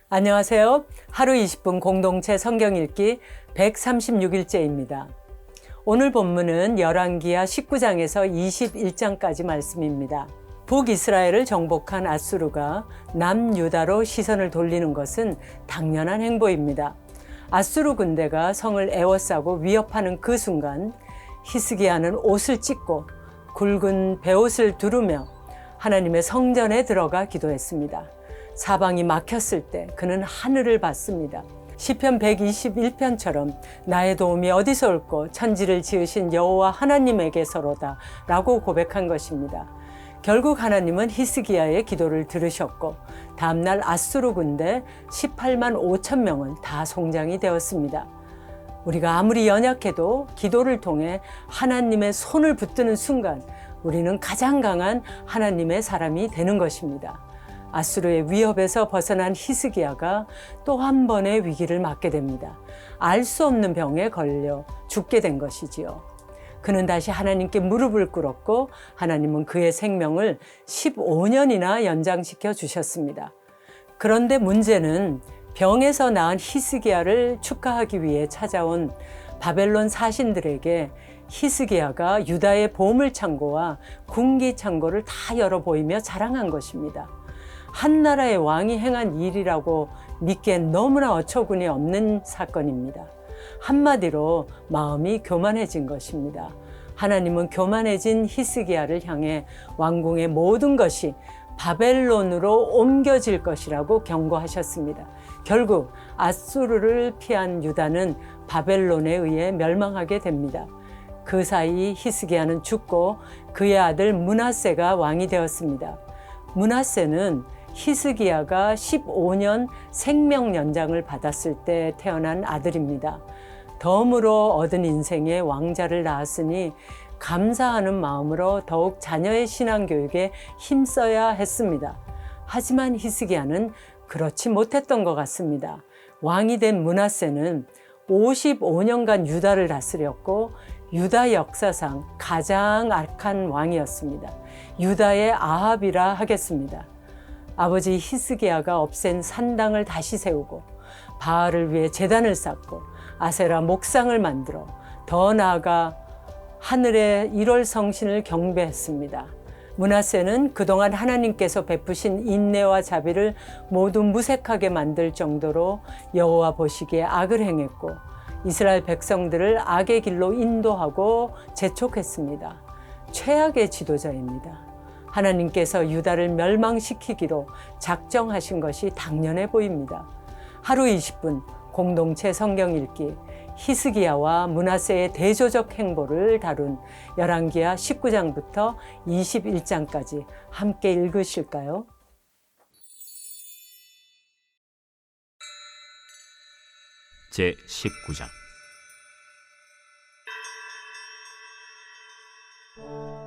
안녕하세요. 하루 20분 공동체 성경 읽기 136일째입니다. 오늘 본문은 열왕기하 19장에서 21장까지 말씀입니다. 북이스라엘을 정복한 아수르가 남유다로 시선을 돌리는 것은 당연한 행보입니다. 아수르 군대가 성을 에워싸고 위협하는 그 순간 히스기야는 옷을 찢고 굵은 베옷을 두르며 하나님의 성전에 들어가 기도했습니다. 사방이 막혔을 때 그는 하늘을 봤습니다. 시편 121편처럼 나의 도움이 어디서 올꼬 천지를 지으신 여호와 하나님에게서로다 라고 고백한 것입니다. 결국 하나님은 히스기야의 기도를 들으셨고 다음날 아수르 군대 18만 5천 명은 다 송장이 되었습니다. 우리가 아무리 연약해도 기도를 통해 하나님의 손을 붙드는 순간 우리는 가장 강한 하나님의 사람이 되는 것입니다. 아수르의 위협에서 벗어난 히스기야가 또 한 번의 위기를 맞게 됩니다. 알 수 없는 병에 걸려 죽게 된 것이지요. 그는 다시 하나님께 무릎을 꿇었고 하나님은 그의 생명을 15년이나 연장시켜 주셨습니다. 그런데 문제는 병에서 나은 히스기야를 축하하기 위해 찾아온 바벨론 사신들에게 히스기야가 유다의 보물창고와 군기창고를 다 열어 보이며 자랑한 것입니다. 한 나라의 왕이 행한 일이라고 믿기엔 너무나 어처구니 없는 사건입니다. 한마디로 마음이 교만해진 것입니다. 하나님은 교만해진 히스기야를 향해 왕궁의 모든 것이 바벨론으로 옮겨질 것이라고 경고하셨습니다. 결국 아수르를 피한 유다는 바벨론에 의해 멸망하게 됩니다. 그 사이 히스기야는 죽고 그의 아들 므낫세가 왕이 되었습니다. 므낫세는 히스기야가 15년 생명 연장을 받았을 때 태어난 아들입니다. 덤으로 얻은 인생에 왕자를 낳았으니 감사하는 마음으로 더욱 자녀의 신앙교육에 힘써야 했습니다. 하지만 히스기야는 그렇지 못했던 것 같습니다. 왕이 된 므낫세는 55년간 유다를 다스렸고 유다 역사상 가장 악한 왕이었습니다. 유다의 아합이라 하겠습니다. 아버지 히스기야가 없앤 산당을 다시 세우고 바알을 위해 제단을 쌓고 아세라 목상을 만들어 더 나아가 하늘의 1월 성신을 경배했습니다. 므낫세는 그동안 하나님께서 베푸신 인내와 자비를 모두 무색하게 만들 정도로 여호와 보시기에 악을 행했고 이스라엘 백성들을 악의 길로 인도하고 재촉했습니다. 최악의 지도자입니다. 하나님께서 유다를 멸망시키기로 작정하신 것이 당연해 보입니다. 하루 20분 공동체 성경 읽기 히스기야와 므낫세의 대조적 행보를 다룬 열왕기하 19장부터 21장까지 함께 읽으실까요? 제19장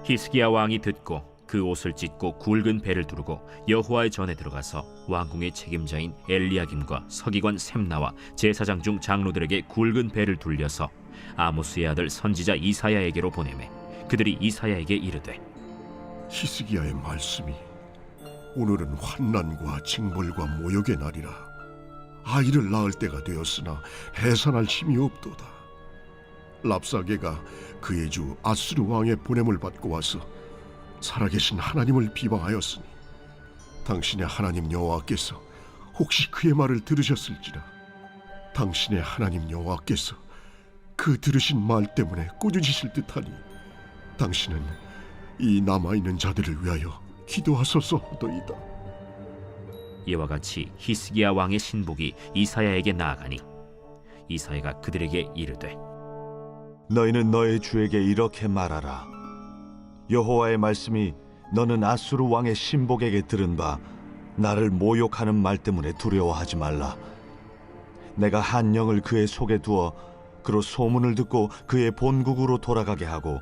히스기야 왕이 듣고 그 옷을 찢고 굵은 배를 두르고 여호와의 전에 들어가서 왕궁의 책임자인 엘리야김과 서기관 셈나와 제사장 중 장로들에게 굵은 배를 둘려서 아모스의 아들 선지자 이사야에게로 보내매 그들이 이사야에게 이르되 히스기야의 말씀이 오늘은 환난과 징벌과 모욕의 날이라 아이를 낳을 때가 되었으나 해산할 힘이 없도다. 랍사게가 그의 주 아수르 왕의 보냄을 받고 와서 살아계신 하나님을 비방하였으니 당신의 하나님 여호와께서 혹시 그의 말을 들으셨을지라. 당신의 하나님 여호와께서 그 들으신 말 때문에 꾸짖으실 듯하니 당신은 이 남아있는 자들을 위하여 기도하소서 하더이다. 이와 같이 히스기야 왕의 신복이 이사야에게 나아가니 이사야가 그들에게 이르되 너희는 너희 주에게 이렇게 말하라. 여호와의 말씀이 너는 아수르 왕의 신복에게 들은 바 나를 모욕하는 말 때문에 두려워하지 말라. 내가 한 영을 그의 속에 두어 그로 소문을 듣고 그의 본국으로 돌아가게 하고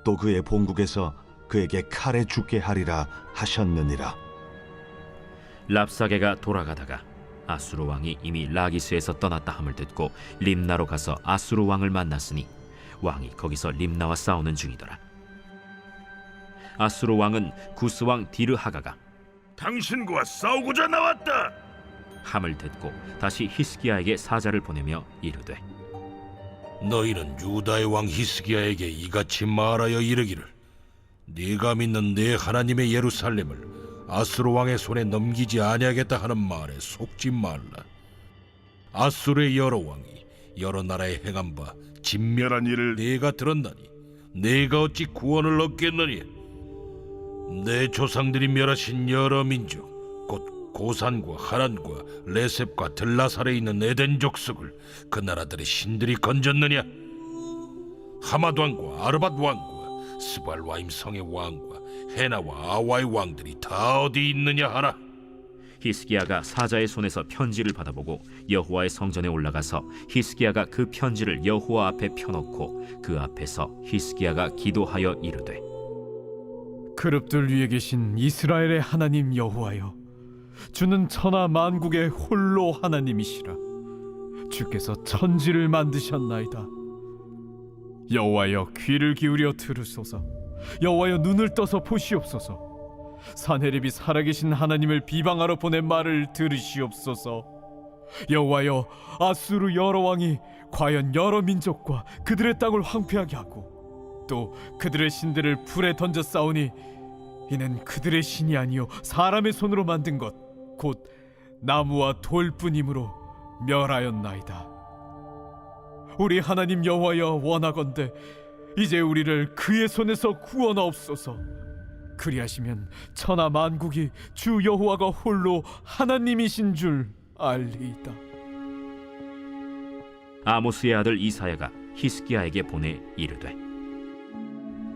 또 그의 본국에서 그에게 칼에 죽게 하리라 하셨느니라. 랍사게가 돌아가다가 아수르 왕이 이미 라기스에서 떠났다 함을 듣고 림나로 가서 아수르 왕을 만났으니 왕이 거기서 림나와 싸우는 중이더라. 아수르 왕은 구스 왕 디르하가가 당신과 싸우고자 나왔다. 함을 듣고 다시 히스기야에게 사자를 보내며 이르되 너희는 유다의 왕 히스기야에게 이같이 말하여 이르기를 네가 믿는 네 하나님의 예루살렘을 아수르 왕의 손에 넘기지 아니하겠다 하는 말에 속지 말라. 아수르의 여러 왕이 여러 나라에 행한 바 진멸한 일을 네가 들었나니 네가 어찌 구원을 얻겠느냐. 내 조상들이 멸하신 여러 민족 곧 고산과 하란과 레셉과 들라살에 있는 에덴 족속을 그 나라들의 신들이 건졌느냐. 하맛 왕과 아르밧 왕과 스발와임 성의 왕과 헤나와 아와의 왕들이 다 어디 있느냐 하라. 히스기야가 사자의 손에서 편지를 받아보고 여호와의 성전에 올라가서 히스기야가 그 편지를 여호와 앞에 펴놓고 그 앞에서 히스기야가 기도하여 이르되 그룹들 위에 계신 이스라엘의 하나님 여호와여, 주는 천하 만국의 홀로 하나님이시라. 주께서 천지를 만드셨나이다. 여호와여, 귀를 기울여 들으소서. 여호와여, 눈을 떠서 보시옵소서. 산헤립이 살아계신 하나님을 비방하러 보낸 말을 들으시옵소서. 여호와여, 아수르 여러 왕이 과연 여러 민족과 그들의 땅을 황폐하게 하고 또 그들의 신들을 불에 던져 싸우니 이는 그들의 신이 아니요 사람의 손으로 만든 것 곧 나무와 돌뿐이므로 멸하였나이다. 우리 하나님 여호와여, 원하건대 이제 우리를 그의 손에서 구원하옵소서. 그리하시면 천하 만국이 주 여호와가 홀로 하나님이신 줄 알리이다. 아모스의 아들 이사야가 히스기야에게 보내 이르되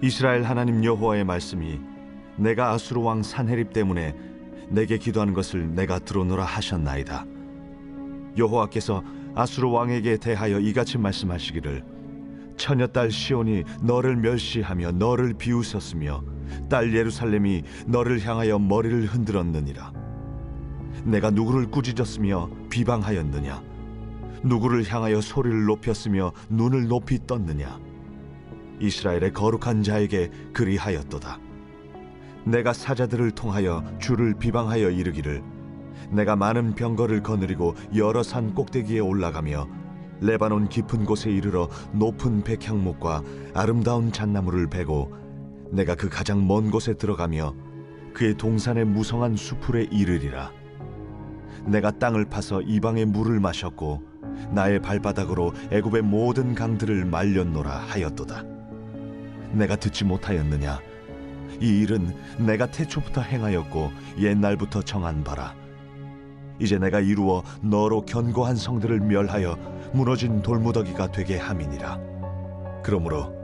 이스라엘 하나님 여호와의 말씀이 내가 아수르 왕 산헤립 때문에 내게 기도하는 것을 내가 들어노라 하셨나이다. 여호와께서 아수르 왕에게 대하여 이같이 말씀하시기를 처녀딸 시온이 너를 멸시하며 너를 비웃었으며 딸 예루살렘이 너를 향하여 머리를 흔들었느니라. 내가 누구를 꾸짖었으며 비방하였느냐? 누구를 향하여 소리를 높였으며 눈을 높이 떴느냐? 이스라엘의 거룩한 자에게 그리하였도다. 내가 사자들을 통하여 주를 비방하여 이르기를 내가 많은 병거를 거느리고 여러 산 꼭대기에 올라가며 레바논 깊은 곳에 이르러 높은 백향목과 아름다운 잣나무를 베고 내가 그 가장 먼 곳에 들어가며 그의 동산의 무성한 수풀에 이르리라. 내가 땅을 파서 이방의 물을 마셨고 나의 발바닥으로 애굽의 모든 강들을 말렸노라 하였도다. 내가 듣지 못하였느냐? 이 일은 내가 태초부터 행하였고 옛날부터 정한 바라. 이제 내가 이루어 너로 견고한 성들을 멸하여 무너진 돌무더기가 되게 함이니라. 그러므로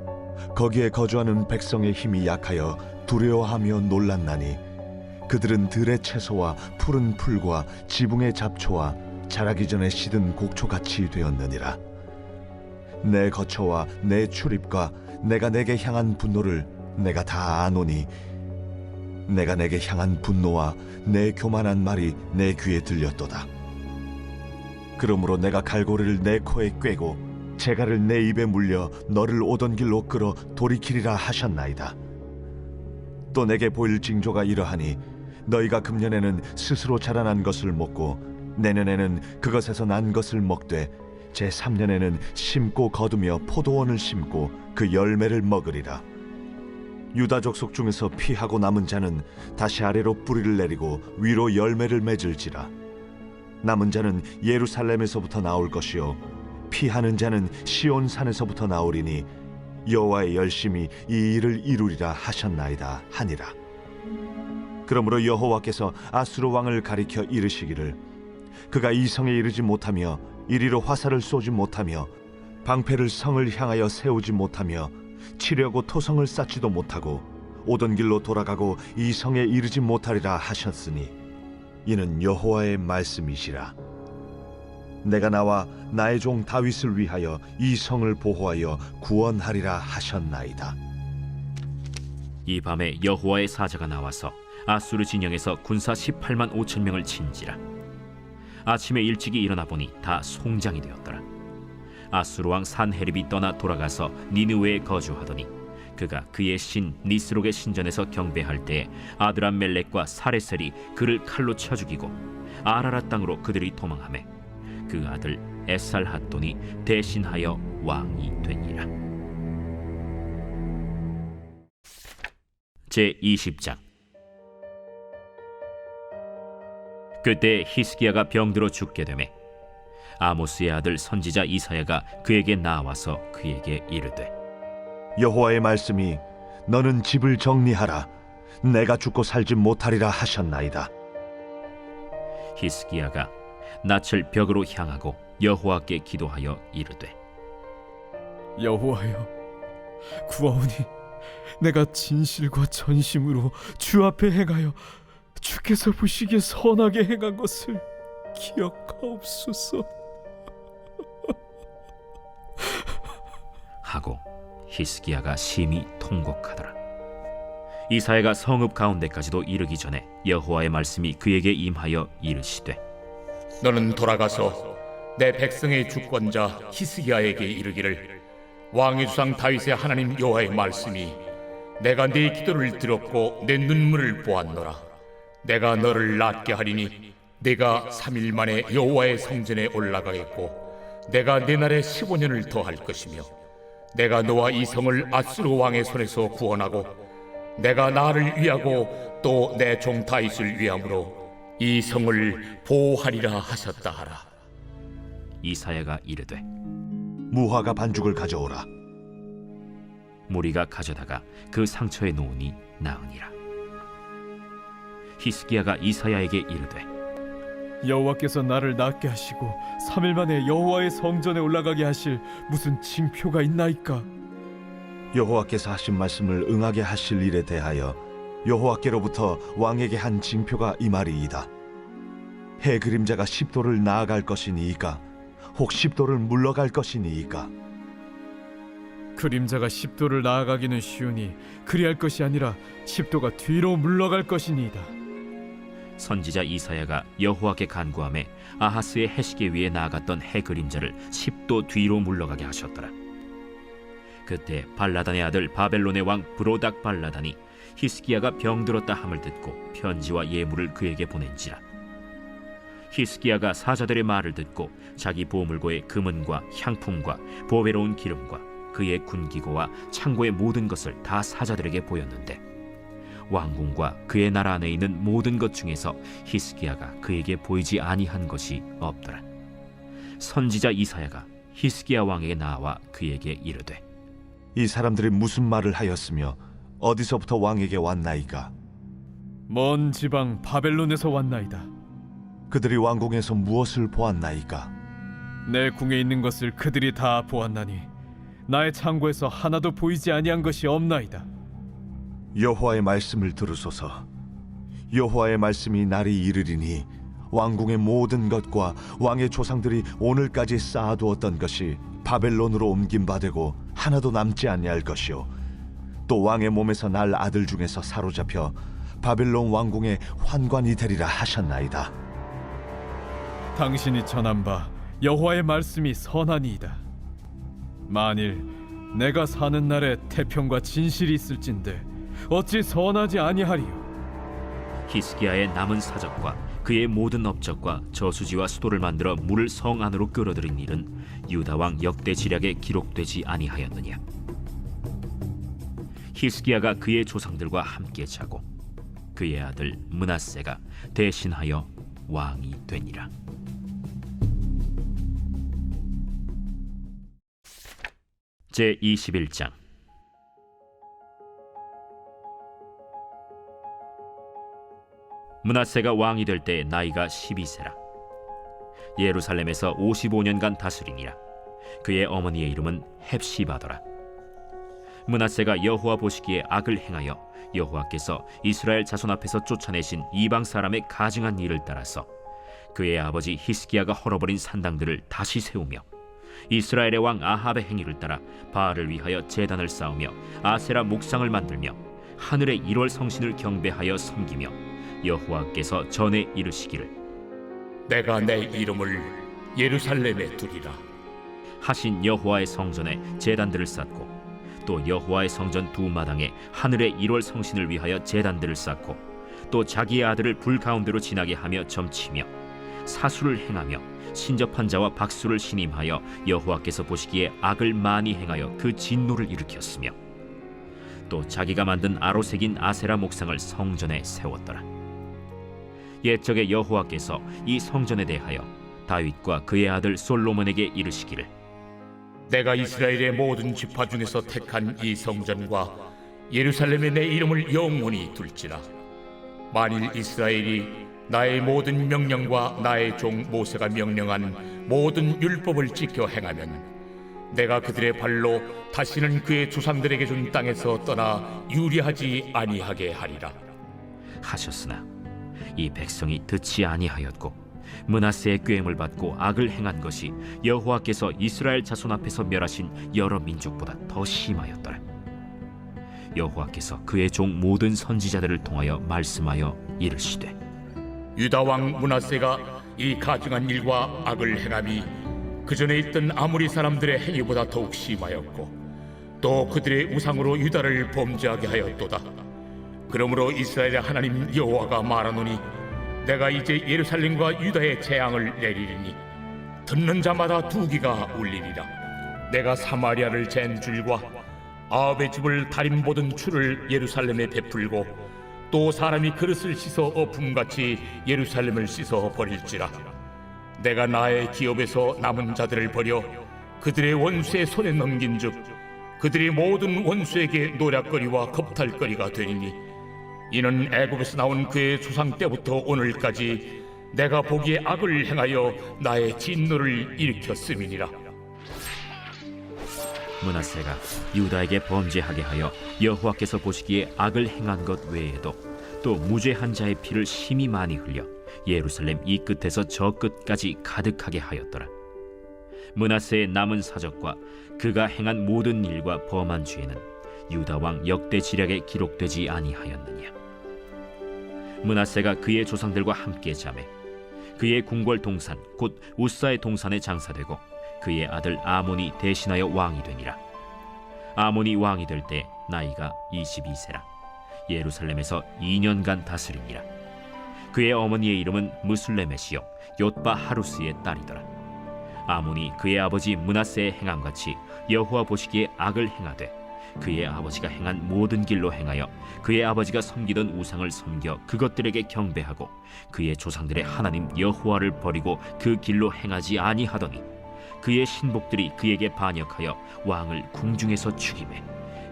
거기에 거주하는 백성의 힘이 약하여 두려워하며 놀랐나니 그들은 들의 채소와 푸른 풀과 지붕의 잡초와 자라기 전에 시든 곡초같이 되었느니라. 내 거처와 내 출입과 내가 내게 향한 분노를 내가 다 아노니 내가 내게 향한 분노와 내 교만한 말이 내 귀에 들렸도다. 그러므로 내가 갈고리를 내 코에 꿰고 재갈을 내 입에 물려 너를 오던 길로 끌어 돌이키리라 하셨나이다. 또 내게 보일 징조가 이러하니 너희가 금년에는 스스로 자라난 것을 먹고 내년에는 그것에서 난 것을 먹되 제3년에는 심고 거두며 포도원을 심고 그 열매를 먹으리라. 유다 족속 중에서 피하고 남은 자는 다시 아래로 뿌리를 내리고 위로 열매를 맺을지라. 남은 자는 예루살렘에서부터 나올 것이요 피하는 자는 시온 산에서부터 나오리니 여호와의 열심이 이 일을 이루리라 하셨나이다 하니라. 그러므로 여호와께서 아수르 왕을 가리켜 이르시기를 그가 이 성에 이르지 못하며 이리로 화살을 쏘지 못하며 방패를 성을 향하여 세우지 못하며 치려고 토성을 쌓지도 못하고 오던 길로 돌아가고 이 성에 이르지 못하리라 하셨으니 이는 여호와의 말씀이시라. 내가 나와 나의 종 다윗을 위하여 이 성을 보호하여 구원하리라 하셨나이다. 이 밤에 여호와의 사자가 나와서 아수르 진영에서 군사 18만 5천 명을 친지라. 아침에 일찍이 일어나 보니 다 송장이 되었더라. 아수르 왕 산헤립이 떠나 돌아가서 니느웨에 거주하더니 그가 그의 신 니스록의 신전에서 경배할 때에 아드람멜렉과 사레셀이 그를 칼로 쳐 죽이고 아라랏 땅으로 그들이 도망하매 그 아들 에살핫돈이 대신하여 왕이 되니라. 제20장. 그때 히스기야가 병들어 죽게 되매 아모스의 아들 선지자 이사야가 그에게 나와서 그에게 이르되 여호와의 말씀이 너는 집을 정리하라. 내가 죽고 살지 못하리라 하셨나이다. 히스기야가 낯을 벽으로 향하고 여호와께 기도하여 이르되 여호와여, 구하오니 내가 진실과 전심으로 주 앞에 행하여 주께서 보시기에 선하게 행한 것을 기억하옵소서. 하고 히스기야가 심히 통곡하더라. 이사야가 성읍 가운데까지도 이르기 전에 여호와의 말씀이 그에게 임하여 이르시되 너는 돌아가서 내 백성의 주권자 히스기야에게 이르기를 왕의 주상 다윗의 하나님 여호와의 말씀이 내가 네 기도를 들었고 내 눈물을 보았노라. 내가 너를 낫게 하리니 네가 3일 만에 여호와의 성전에 올라가겠고 내가 내 날에 15년을 더할 것이며 내가 너와 이 성을 아수르 왕의 손에서 구원하고 내가 나를 위하고 또 내 종 다윗을 위함으로 이 성을 보호하리라 하셨다 하라. 이사야가 이르되 무화과 반죽을 가져오라. 무리가 가져다가 그 상처에 놓으니 나으니라. 히스기야가 이사야에게 이르되 여호와께서 나를 낫게 하시고 3일 만에 여호와의 성전에 올라가게 하실 무슨 징표가 있나이까? 여호와께서 하신 말씀을 응하게 하실 일에 대하여 여호와께로부터 왕에게 한 징표가 이 말이이다. 해 그림자가 10도를 나아갈 것이니이까 혹 10도를 물러갈 것이니이까. 그림자가 10도를 나아가기는 쉬우니 그리할 것이 아니라 10도가 뒤로 물러갈 것이니이다. 선지자 이사야가 여호와께 간구하매 아하스의 해시계 위에 나아갔던 해 그림자를 10도 뒤로 물러가게 하셨더라. 그때 발라단의 아들 바벨론의 왕 브로닥 발라단이 히스기야가 병들었다 함을 듣고 편지와 예물을 그에게 보낸지라. 히스기야가 사자들의 말을 듣고 자기 보물고의 금은과 향품과 보배로운 기름과 그의 군기고와 창고의 모든 것을 다 사자들에게 보였는데 왕궁과 그의 나라 안에 있는 모든 것 중에서 히스기야가 그에게 보이지 아니한 것이 없더라. 선지자 이사야가 히스기야 왕에게 나와 그에게 이르되 이 사람들이 무슨 말을 하였으며 어디서부터 왕에게 왔나이까? 먼 지방 바벨론에서 왔나이다. 그들이 왕궁에서 무엇을 보았나이까? 내 궁에 있는 것을 그들이 다 보았나니 나의 창고에서 하나도 보이지 아니한 것이 없나이다. 여호와의 말씀을 들으소서. 여호와의 말씀이 날이 이르리니 왕궁의 모든 것과 왕의 조상들이 오늘까지 쌓아두었던 것이 바벨론으로 옮긴 바 되고 하나도 남지 아니할 것이요 또 왕의 몸에서 날 아들 중에서 사로잡혀 바벨론 왕궁의 환관이 되리라 하셨나이다. 당신이 전한 바 여호와의 말씀이 선하니이다. 만일 내가 사는 날에 태평과 진실이 있을진데 어찌 선하지 아니하리요? 히스기야의 남은 사적과 그의 모든 업적과 저수지와 수도를 만들어 물을 성 안으로 끌어들인 일은 유다 왕 역대 지략에 기록되지 아니하였느냐? 히스기야가 그의 조상들과 함께 자고 그의 아들 므낫세가 대신하여 왕이 되니라. 제21장. 므낫세가 왕이 될 때 나이가 12세라. 예루살렘에서 55년간 다스리니라. 그의 어머니의 이름은 헵시바더라. 므낫세가 여호와 보시기에 악을 행하여 여호와께서 이스라엘 자손 앞에서 쫓아내신 이방 사람의 가증한 일을 따라서 그의 아버지 히스기야가 헐어버린 산당들을 다시 세우며 이스라엘의 왕 아합의 행위를 따라 바알을 위하여 제단을 쌓으며 아세라 목상을 만들며 하늘의 1월 성신을 경배하여 섬기며 여호와께서 전에 이르시기를 내가 내 이름을 예루살렘에 두리라 하신 여호와의 성전에 제단들을 쌓고 또 여호와의 성전 두 마당에 하늘의 1월 성신을 위하여 제단들을 쌓고 또 자기의 아들을 불 가운데로 지나게 하며 점치며 사수를 행하며 신접한 자와 박수를 신임하여 여호와께서 보시기에 악을 많이 행하여 그 진노를 일으켰으며 또 자기가 만든 아로 새긴 아세라 목상을 성전에 세웠더라. 옛적에 여호와께서 이 성전에 대하여 다윗과 그의 아들 솔로몬에게 이르시기를 내가 이스라엘의 모든 지파 중에서 택한 이 성전과 예루살렘에 내 이름을 영원히 둘지라. 만일 이스라엘이 나의 모든 명령과 나의 종 모세가 명령한 모든 율법을 지켜 행하면 내가 그들의 발로 다시는 그의 조상들에게 준 땅에서 떠나 유리하지 아니하게 하리라. 하셨으나 이 백성이 듣지 아니하였고 므낫세의 꾀임을 받고 악을 행한 것이 여호와께서 이스라엘 자손 앞에서 멸하신 여러 민족보다 더 심하였더라. 여호와께서 그의 종 모든 선지자들을 통하여 말씀하여 이르시되 유다 왕 므낫세가 이 가증한 일과 악을 행함이 그 전에 있던 아모리 사람들의 행위보다 더욱 심하였고 또 그들의 우상으로 유다를 범죄하게 하였도다. 그러므로 이스라엘의 하나님 여호와가 말하노니 내가 이제 예루살렘과 유다의 재앙을 내리리니 듣는 자마다 두기가 울리리라. 내가 사마리아를 잰 줄과 아합의 집을 다림 보던 줄을 예루살렘에 베풀고 또 사람이 그릇을 씻어 어품같이 예루살렘을 씻어 버릴지라. 내가 나의 기업에서 남은 자들을 버려 그들의 원수의 손에 넘긴즉 그들의 모든 원수에게 노략거리와 겁탈거리가 되리니 이는 애굽에서 나온 그의 조상 때부터 오늘까지 내가 보기에 악을 행하여 나의 진노를 일으켰음이니라. 므낫세가 유다에게 범죄하게 하여 여호와께서 보시기에 악을 행한 것 외에도 또 무죄한 자의 피를 심히 많이 흘려 예루살렘 이 끝에서 저 끝까지 가득하게 하였더라. 므낫세의 남은 사적과 그가 행한 모든 일과 범한 죄는 유다 왕 역대 지략에 기록되지 아니하였느냐. 므낫세가 그의 조상들과 함께 자매 그의 궁궐 동산 곧 우사의 동산에 장사되고 그의 아들 아몬이 대신하여 왕이 되니라. 아몬이 왕이 될 때 나이가 22세라 예루살렘에서 2년간 다스리니라. 그의 어머니의 이름은 무슬레메시요 옅바 하루스의 딸이더라. 아몬이 그의 아버지 므낫세의 행함같이 여호와 보시기에 악을 행하되 그의 아버지가 행한 모든 길로 행하여 그의 아버지가 섬기던 우상을 섬겨 그것들에게 경배하고 그의 조상들의 하나님 여호와를 버리고 그 길로 행하지 아니하더니 그의 신복들이 그에게 반역하여 왕을 궁중에서 죽이매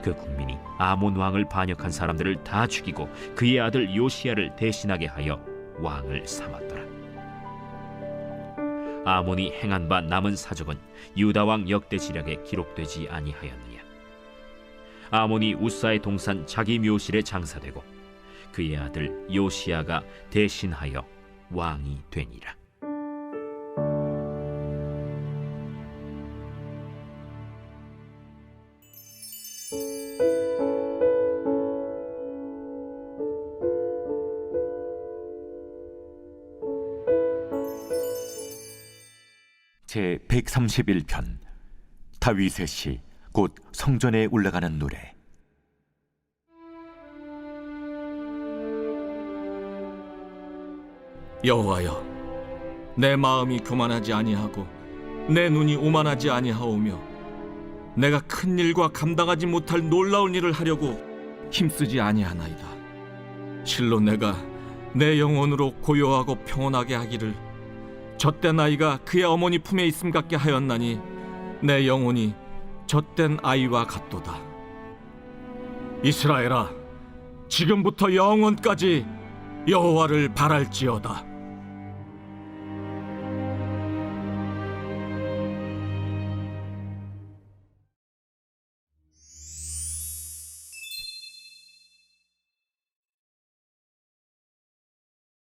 그 국민이 아몬 왕을 반역한 사람들을 다 죽이고 그의 아들 요시야를 대신하게 하여 왕을 삼았더라. 아몬이 행한 바 남은 사적은 유다 왕 역대 지략에 기록되지 아니하였느냐. 아몬이 우사의 동산 자기 묘실에 장사되고 그의 아들 요시야가 대신하여 왕이 되니라. 제 131편 다윗의 시 곧 성전에 올라가는 노래. 여호와여, 내 마음이 교만하지 아니하고 내 눈이 오만하지 아니하오며 내가 큰 일과 감당하지 못할 놀라운 일을 하려고 힘쓰지 아니하나이다. 실로 내가 내 영혼으로 고요하고 평온하게 하기를 젖된 아이가 그의 어머니 품에 있음 같게 하였나니 내 영혼이 젖된 아이와 같도다. 이스라엘아, 지금부터 영원까지 여호와를 바랄지어다.